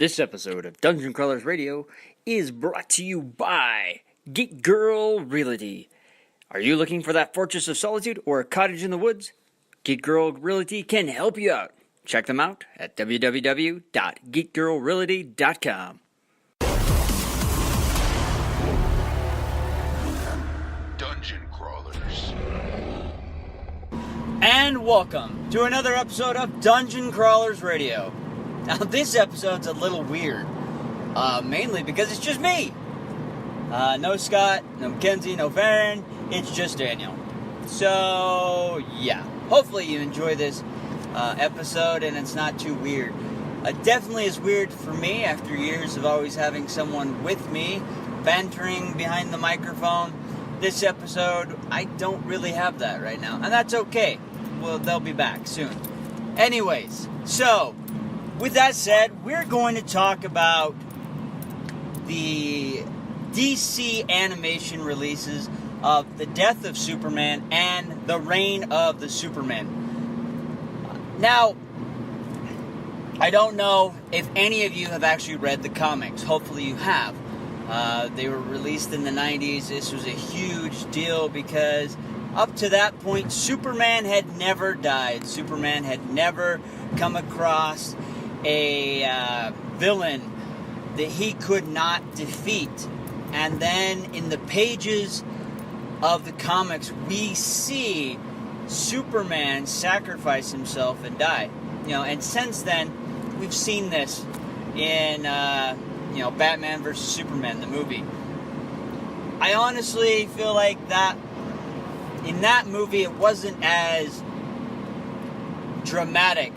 This episode of Dungeon Crawlers Radio is brought to you by Geek Girl Realty. Are you looking for that fortress of solitude or a cottage in the woods? Geek Girl Realty can help you out. Check them out at www.geekgirlrealty.com. Dungeon Crawlers. And welcome to another episode of Dungeon Crawlers Radio. Now this episode's a little weird, mainly because it's just me. No Scott, no Mackenzie, no Farron, it's just Daniel. So, yeah, hopefully you enjoy this episode and it's not too weird. It definitely is weird for me after years of always having someone with me, bantering behind the microphone. This episode, I don't really have that right now, and that's okay. Well, they'll be back soon. Anyways, so, with that said, we're going to talk about the DC animation releases of The Death of Superman and The Reign of the Supermen. Now, I don't know if any of you have actually read the comics. Hopefully you have. They were released in the 90s. This was a huge deal because up to that point, Superman had never died. Superman had never come across a villain that he could not defeat. And then in the pages of the comics, we see Superman sacrifice himself and die. And since then, we've seen this in, Batman vs. Superman, the movie. I honestly feel like that in that movie, it wasn't as dramatic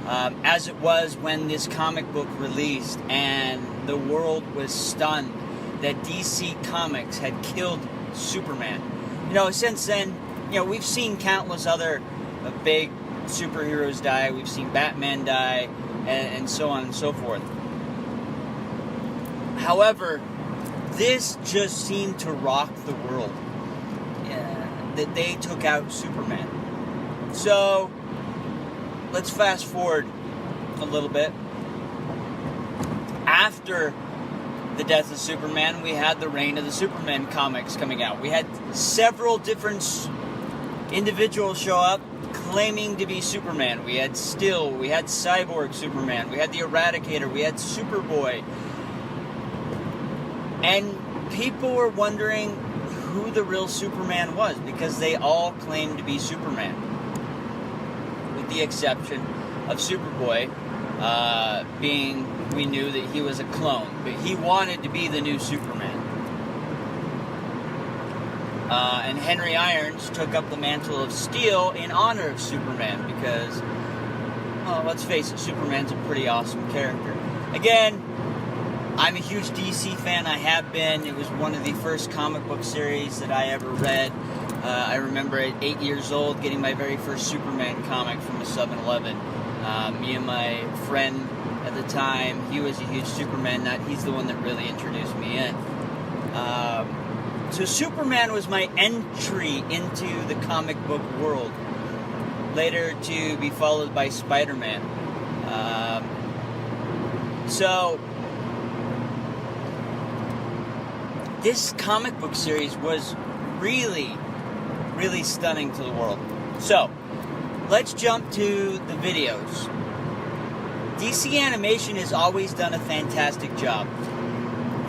as it was when this comic book released and the world was stunned that DC Comics had killed Superman. Since then, we've seen countless other big superheroes die. We've seen Batman die, and so on and so forth. However, this just seemed to rock the world. That they took out Superman. So, let's fast forward a little bit. After The Death of Superman, we had the Reign of the Supermen comics coming out. We had several different individuals show up claiming to be Superman. We had Steel, we had Cyborg Superman, we had the Eradicator, we had Superboy. And people were wondering who the real Superman was because they all claimed to be Superman. With the exception of Superboy, we knew that he was a clone, but he wanted to be the new Superman. And Henry Irons took up the mantle of Steel in honor of Superman because, well, let's face it, Superman's a pretty awesome character. Again, I'm a huge DC fan. I have been. It was one of the first comic book series that I ever read. I remember at 8 years old getting my very first Superman comic from a 7-Eleven. Me and my friend at the time, he was a huge Superman nut. He's the one that really introduced me in. So Superman was my entry into the comic book world. Later to be followed by Spider-Man. This comic book series was really, really stunning to the world. So, let's jump to the videos. DC Animation has always done a fantastic job.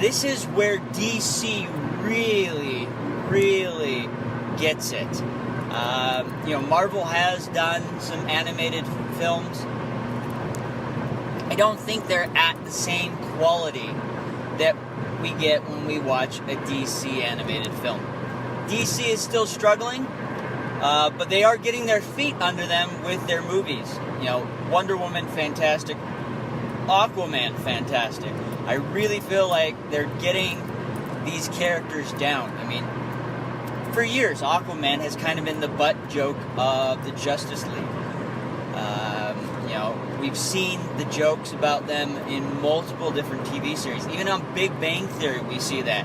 This is where DC really, really gets it. Marvel has done some animated films. I don't think they're at the same quality that we get when we watch a DC animated film. DC is still struggling, but they are getting their feet under them with their movies. Wonder Woman, fantastic. Aquaman, fantastic. I really feel like they're getting these characters down. I mean, for years, Aquaman has kind of been the butt joke of the Justice League. We've seen the jokes about them in multiple different TV series. Even on Big Bang Theory, we see that.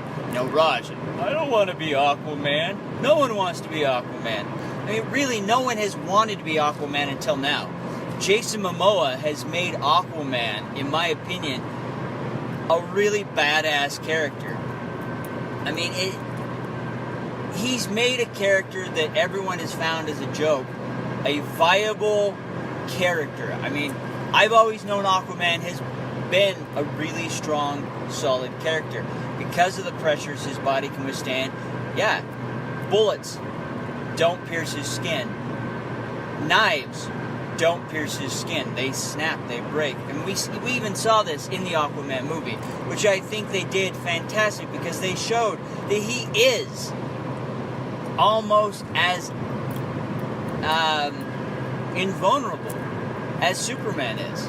Raj, I don't want to be Aquaman. No one wants to be Aquaman. I mean, really, no one has wanted to be Aquaman until now. Jason Momoa has made Aquaman, in my opinion, a really badass character. I mean, he's made a character that everyone has found as a joke a viable character. I mean, I've always known Aquaman has been a really strong, solid character because of the pressures his body can withstand. Yeah, bullets don't pierce his skin. Knives don't pierce his skin. They snap, they break. And we even saw this in the Aquaman movie, which I think they did fantastic because they showed that he is almost as invulnerable as Superman is.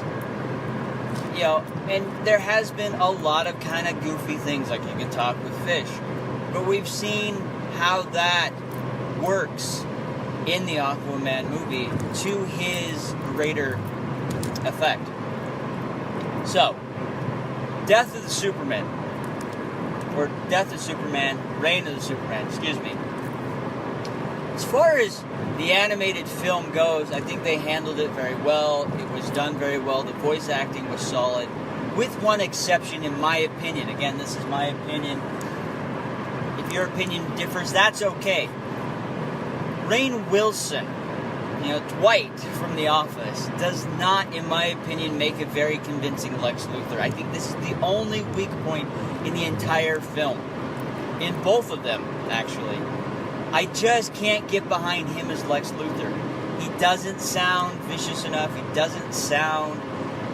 You know, and there has been a lot of kind of goofy things, like you can talk with fish. But we've seen how that works in the Aquaman movie to his greater effect. So, Death of the Superman, or Death of Superman, Reign of the Superman, excuse me. As far as the animated film goes, I think they handled it very well. It was done very well. The voice acting was solid, with one exception, in my opinion. Again, this is my opinion. If your opinion differs, that's okay. Rainn Wilson, you know, Dwight from The Office, does not, in my opinion, make a very convincing Lex Luthor. I think this is the only weak point in the entire film. In both of them, actually. I just can't get behind him as Lex Luthor. He doesn't sound vicious enough. He doesn't sound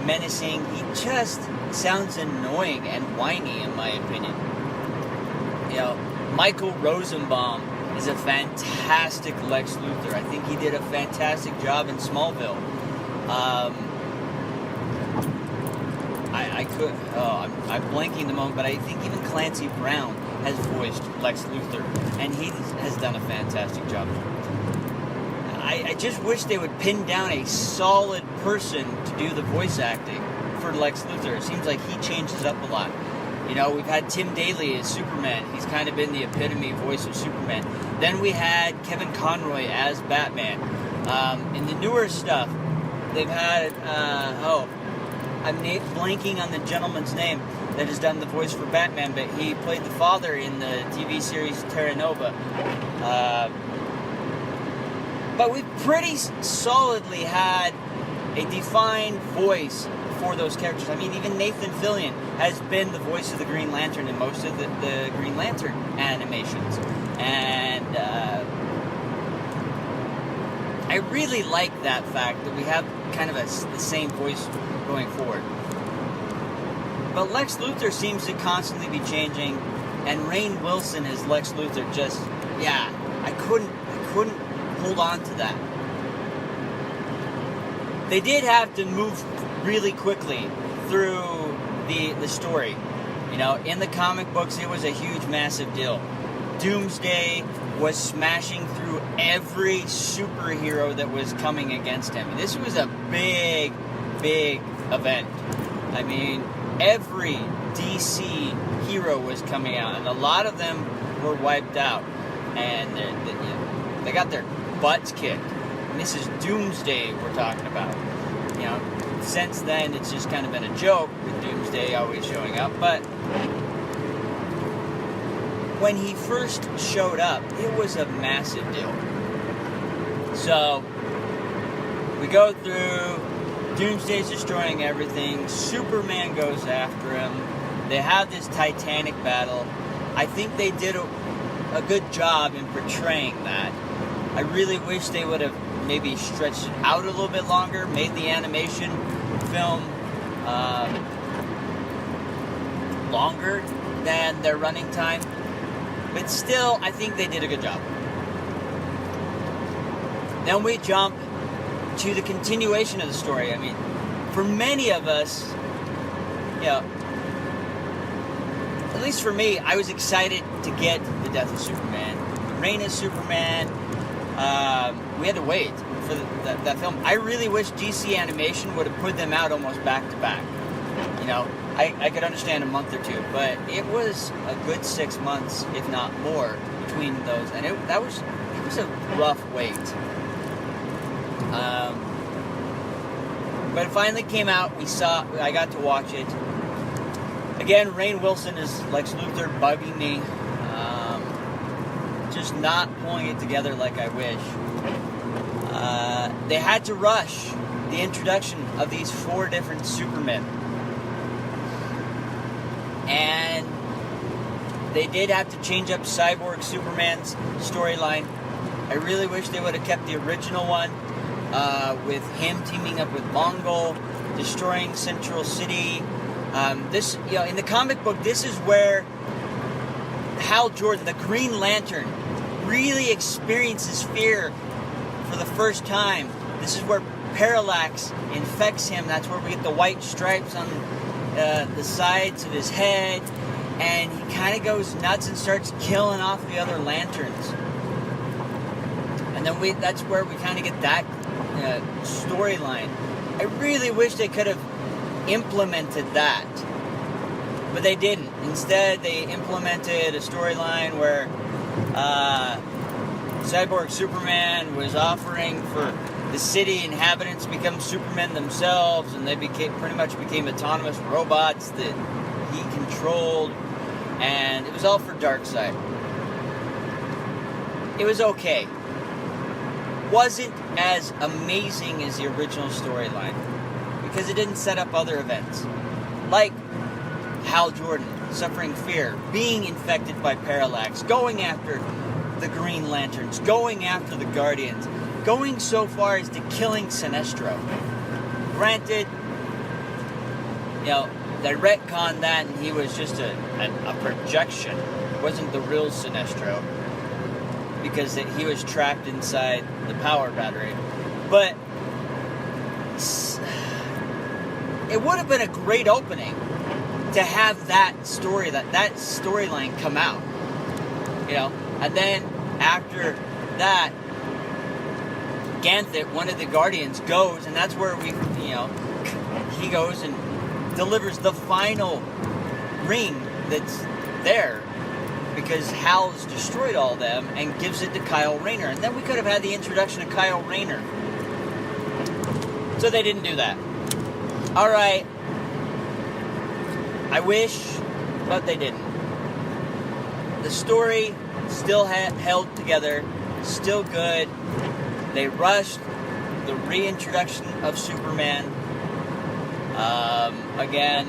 menacing. He just sounds annoying and whiny, in my opinion. You know, Michael Rosenbaum is a fantastic Lex Luthor. I think he did a fantastic job in Smallville. I'm blanking the moment, but I think even Clancy Brown has voiced Lex Luthor, and he has done a fantastic job. I just wish they would pin down a solid person to do the voice acting for Lex Luthor. It seems like he changes up a lot. You know, we've had Tim Daly as Superman. He's kind of been the epitome voice of Superman. Then we had Kevin Conroy as Batman. In the newer stuff, they've had, I'm blanking on the gentleman's name that has done the voice for Batman, but he played the father in the TV series Terra Nova. But we've pretty solidly had a defined voice for those characters. I mean, even Nathan Fillion has been the voice of the Green Lantern in most of the Green Lantern animations. And I really like that fact that we have kind of the same voice going forward. But Lex Luthor seems to constantly be changing, and Rainn Wilson as Lex Luthor just, I couldn't hold on to that. They did have to move really quickly through the story. You know, in the comic books, it was a huge, massive deal. Doomsday was smashing through every superhero that was coming against him. This was a big, big event. I mean, every DC hero was coming out, and a lot of them were wiped out. And they got their butts kicked. And this is Doomsday we're talking about. You know, since then, it's just kind of been a joke with Doomsday always showing up. But when he first showed up, it was a massive deal. So, we go through, Doomsday's destroying everything, Superman goes after him, they have this titanic battle. I think they did a good job in portraying that. I really wish they would have maybe stretched it out a little bit longer, made the animation film longer than their running time. But still, I think they did a good job. Then we jump to the continuation of the story. I mean, for many of us, you know, at least for me, I was excited to get the Death of Superman, Reign of Superman. We had to wait for that film. I really wish DC Animation would have put them out almost back to back. You know, I could understand a month or two, but it was a good 6 months, if not more, between those, and it was a rough wait. But it finally came out. I got to watch it. Again, Rainn Wilson is Lex Luthor, bugging me. Just not pulling it together like I wish. They had to rush the introduction of these 4 different Supermen. And they did have to change up Cyborg Superman's storyline. I really wish they would have kept the original one, with him teaming up with Mongol, destroying Central City. This, in the comic book, this is where Hal Jordan, the Green Lantern, really experiences fear for the first time. This is where Parallax infects him. That's where we get the white stripes on the sides of his head, and he kind of goes nuts and starts killing off the other lanterns. And then that's where we kind of get that storyline. I really wish they could have implemented that, but they didn't. Instead, they implemented a storyline where Cyborg Superman was offering for the city inhabitants to become Supermen themselves, and they pretty much became autonomous robots that he controlled, and it was all for Darkseid. It was okay. Wasn't as amazing as the original storyline, because it didn't set up other events. Like Hal Jordan suffering fear, being infected by Parallax, going after the Green Lanterns, going after the Guardians, going so far as to killing Sinestro. Granted, they retconned that and he was just a projection. It wasn't the real Sinestro, because he was trapped inside the power battery. But it would have been a great opening to have that storyline come out, and then after that, Ganthet, one of the Guardians, goes, and that's where he goes and delivers the final ring that's there, because Hal's destroyed all of them, and gives it to Kyle Rayner. And then we could have had the introduction of Kyle Rayner. So they didn't do that. Alright. I wish, but they didn't. The story still held together, still good. They rushed the reintroduction of Superman. Again,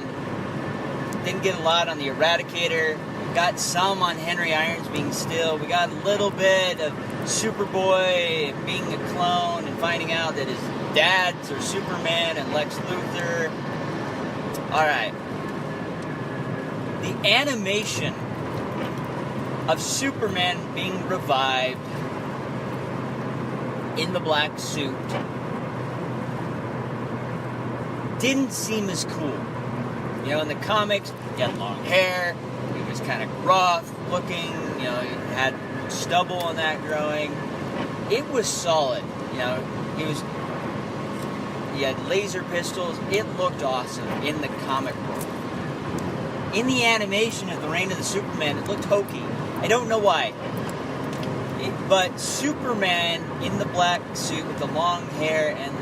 didn't get a lot on the Eradicator. Got some on Henry Irons being still. We got a little bit of Superboy being a clone and finding out that his dads are Superman and Lex Luthor. Alright. The animation of Superman being revived in the black suit didn't seem as cool. In the comics, he had long hair, he was kind of rough looking, he had stubble and that growing. It was solid, he had laser pistols. It looked awesome in the comic book. In the animation of The Reign of the Superman, it looked hokey. I don't know why. But Superman in the black suit with the long hair and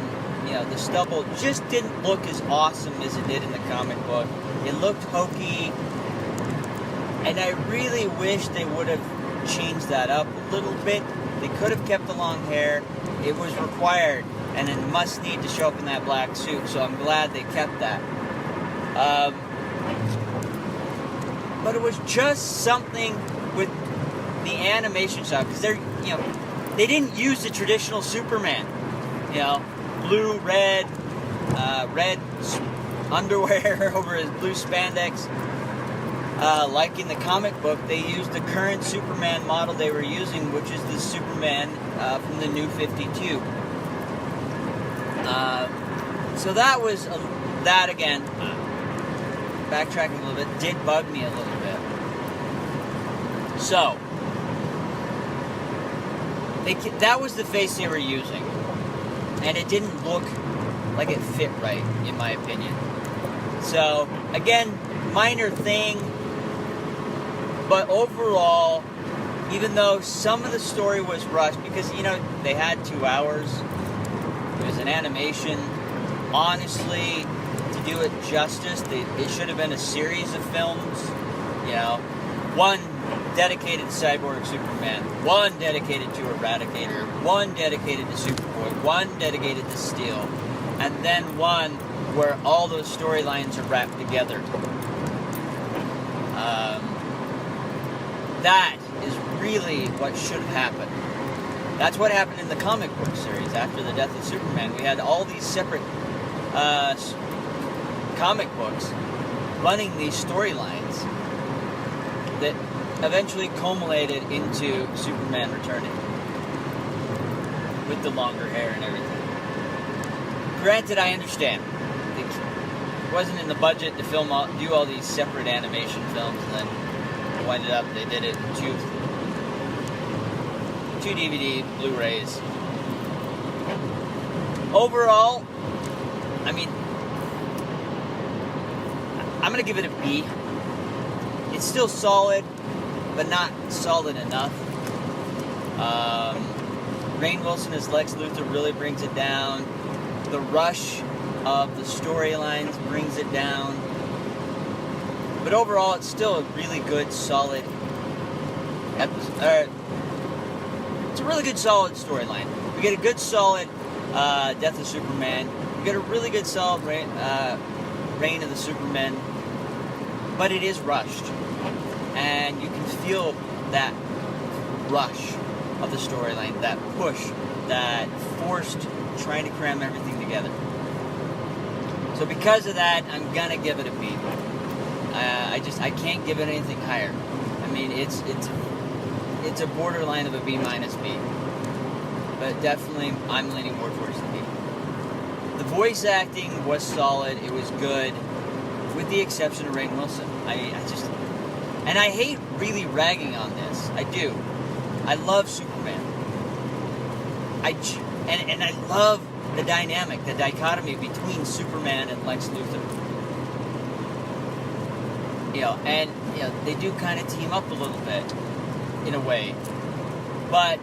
the stubble just didn't look as awesome as it did in the comic book. It looked hokey, and I really wish they would have changed that up a little bit. They could have kept the long hair. It was required and a must need to show up in that black suit, so I'm glad they kept that. But it was just something with the animation style, because they didn't use the traditional Superman, blue, red underwear over his blue spandex. Like in the comic book, they used the current Superman model they were using, which is the Superman from the New 52. So that was that again. Backtracking a little bit, did bug me a little bit. So that was the face they were using, and it didn't look like it fit right, in my opinion. So again, minor thing, but overall, even though some of the story was rushed, because they had 2 hours, it was an animation, honestly, to do it justice, it should have been a series of films. You know, one dedicated to Cyborg Superman, one dedicated to Eradicator, one dedicated to Superboy, one dedicated to Steel, and then one where all those storylines are wrapped together. That is really what should have happened. That's what happened in the comic book series after the death of Superman. We had all these separate comic books running these storylines that eventually culminated into Superman returning with the longer hair and everything. Granted, I understand it wasn't in the budget to do all these separate animation films, and then winded up they did it in two DVD Blu-rays. Overall, I mean, I'm gonna give it a B. It's still solid, but not solid enough. Rainn Wilson as Lex Luthor really brings it down. The rush of the storylines brings it down. But overall, it's still a really good, solid episode. It's a really good, solid storyline. We get a good, solid Death of Superman. We get a really good, solid reign of the Supermen. But it is rushed. And you can feel that rush of the storyline, that push, that forced trying to cram everything together. So because of that, I'm gonna give it a B. I can't give it anything higher. I mean, it's a borderline of a B minus B. But definitely, I'm leaning more towards the B. The voice acting was solid. It was good, with the exception of Rainn Wilson. And I hate really ragging on this. I do. I love Superman. And I love the dynamic, the dichotomy between Superman and Lex Luthor. They do kind of team up a little bit, in a way. But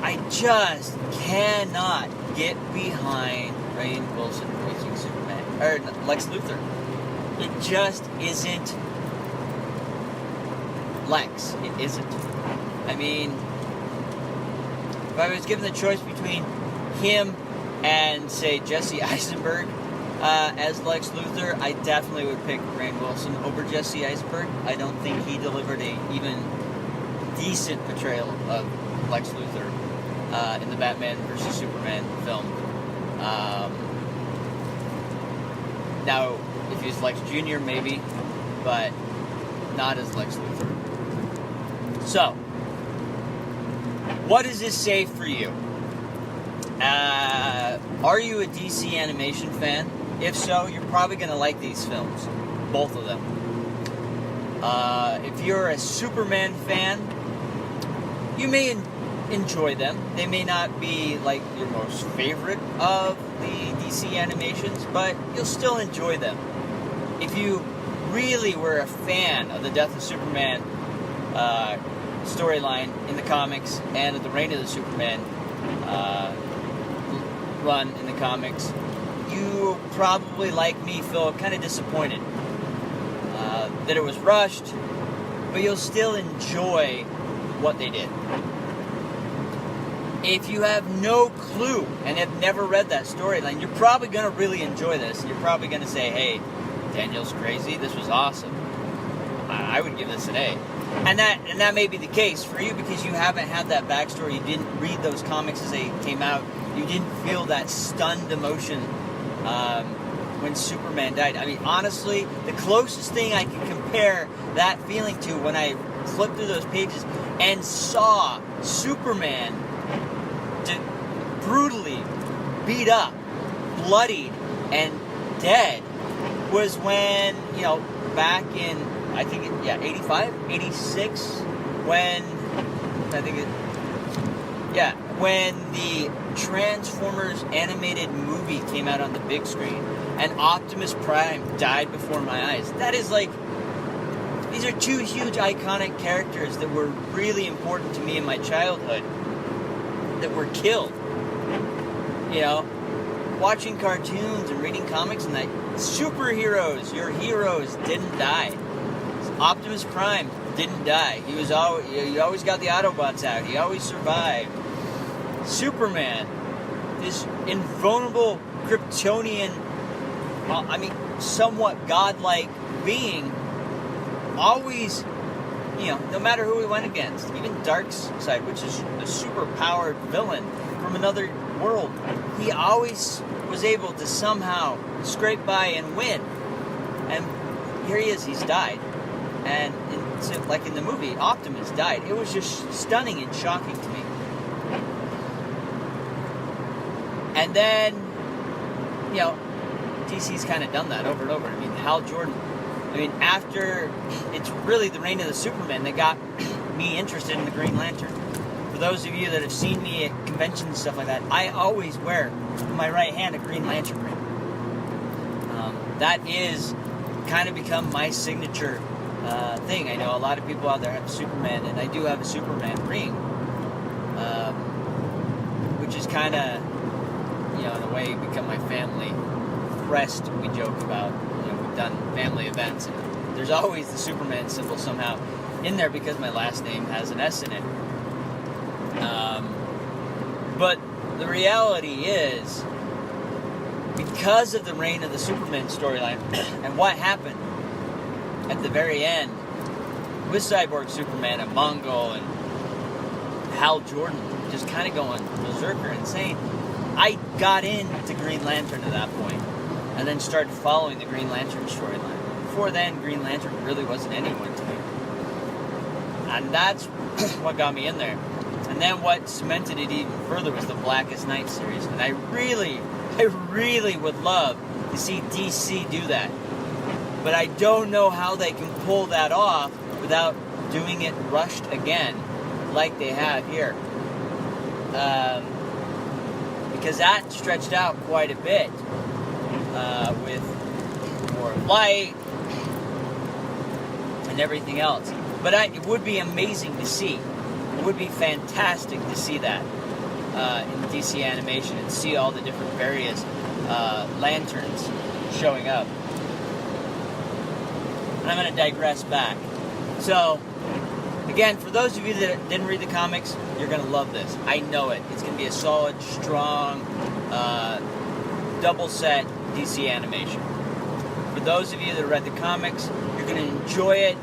I just cannot get behind Rainn Wilson voicing Superman, or Lex Luthor. It just isn't Lex. It isn't. I mean, if I was given the choice between him and, say, Jesse Eisenberg as Lex Luthor, I definitely would pick Rainn Wilson over Jesse Eisenberg. I don't think he delivered a even decent portrayal of Lex Luthor in the Batman vs. Superman film. Now, if he's Lex Jr., maybe, but not as Lex Luthor. So, what does this say for you? Are you a DC animation fan? If so, you're probably going to like these films. Both of them. If you're a Superman fan, you may enjoy them. They may not be like your most favorite of the DC animations, but you'll still enjoy them. If you really were a fan of the Death of Superman storyline in the comics and of the Reign of the Superman run in the comics, you probably, like me, feel kind of disappointed that it was rushed, but you'll still enjoy what they did. If you have no clue and have never read that storyline, you're probably going to really enjoy this. You're probably going to say, hey, Daniel's crazy, this was awesome. I would give this an A. And that may be the case for you because you haven't had that backstory. You didn't read those comics as they came out. You didn't feel that stunned emotion when Superman died. I mean, honestly, the closest thing I can compare that feeling to when I flipped through those pages and saw Superman brutally beat up, bloodied, and dead was when, back in, I think, 85, 86, when the Transformers animated movie came out on the big screen and Optimus Prime died before my eyes. That is these are two huge iconic characters that were really important to me in my childhood that were killed. watching cartoons and reading comics and that superheroes, your heroes, didn't die. Optimus Prime didn't die. He always got the Autobots out. He always survived. Superman, this invulnerable Kryptonian, somewhat godlike being, always, no matter who he went against, even Darkseid, which is a super-powered villain from another world, he always was able to somehow scrape by and win. And here he is, he's died. And like in the movie, Optimus died. It was just stunning and shocking to me. And then, DC's kind of done that over and over. I mean, Hal Jordan. After, it's really the reign of the Supermen that got me interested in the Green Lantern. For those of you that have seen me at conventions and stuff like that, I always wear in my right hand a Green Lantern ring. That is kind of become my signature thing. I know a lot of people out there have Superman, and I do have a Superman ring, which is kind of, in a way, become my family crest. We joke about, we've done family events, and there's always the Superman symbol somehow in there because my last name has an S in it. But the reality is, because of the reign of the Superman storyline and what happened at the very end with Cyborg Superman and Mongol and Hal Jordan just kind of going berserker insane, I got into Green Lantern at that point and then started following the Green Lantern storyline. Before then, Green Lantern really wasn't anyone to me. And that's what got me in there. And then what cemented it even further was the Blackest Night series. And I really would love to see DC do that. But I don't know how they can pull that off without doing it rushed again, like they have here. Because that stretched out quite a bit with more light and everything else. But it would be amazing to see. It would be fantastic to see that in DC animation and see all the different various lanterns showing up. And I'm going to digress back. So, again, for those of you that didn't read the comics, you're going to love this. I know it. It's going to be a solid, strong, double set DC animation. For those of you that read the comics, you're going to enjoy it.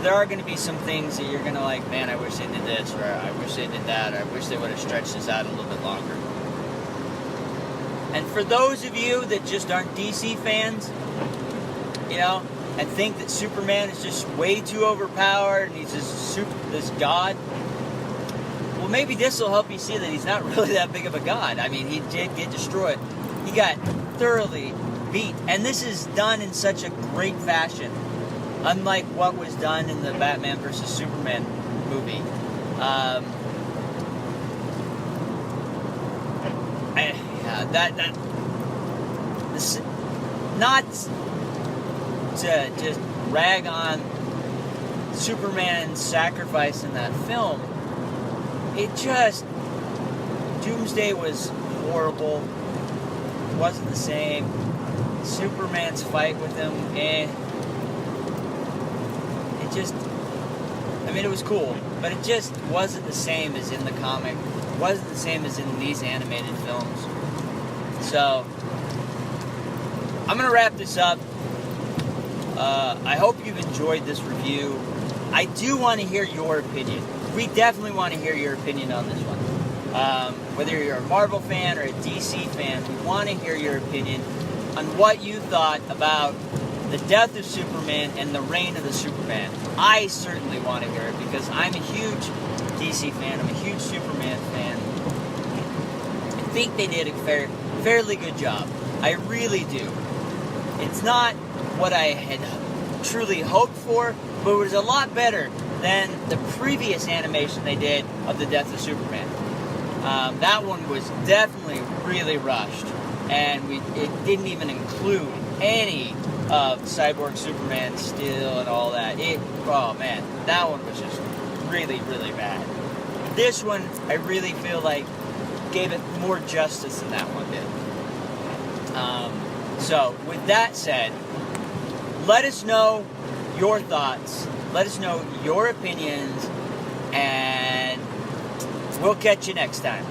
There are going to be some things that you're going to like, man, I wish they did this, or I wish they did that, or I wish they would have stretched this out a little bit longer. And for those of you that just aren't DC fans, and think that Superman is just way too overpowered and he's this god, well, maybe this will help you see that he's not really that big of a god. I mean, he did get destroyed. He got thoroughly beat. And this is done in such a great fashion, unlike what was done in the Batman vs. Superman movie. Not to just rag on Superman's sacrifice in that film, Doomsday was horrible. It wasn't the same. Superman's fight with him, it was cool, but it just wasn't the same as in the comic. It wasn't the same as in these animated films. So, I'm going to wrap this up. I hope you've enjoyed this review. I do want to hear your opinion. We definitely want to hear your opinion on this one. Whether you're a Marvel fan or a DC fan, we want to hear your opinion on what you thought about the death of Superman and the reign of the Superman. I certainly want to hear it because I'm a huge DC fan. I'm a huge Superman fan. I think they did a fairly good job. I really do. It's not what I had truly hoped for, but it was a lot better than the previous animation they did of the death of Superman. That one was definitely really rushed, and it didn't even include any of Cyborg Superman still and all that. Oh man, that one was just really, really bad. This one, I really feel like gave it more justice than that one did. So, with that said, let us know your thoughts. Let us know your opinions. And we'll catch you next time.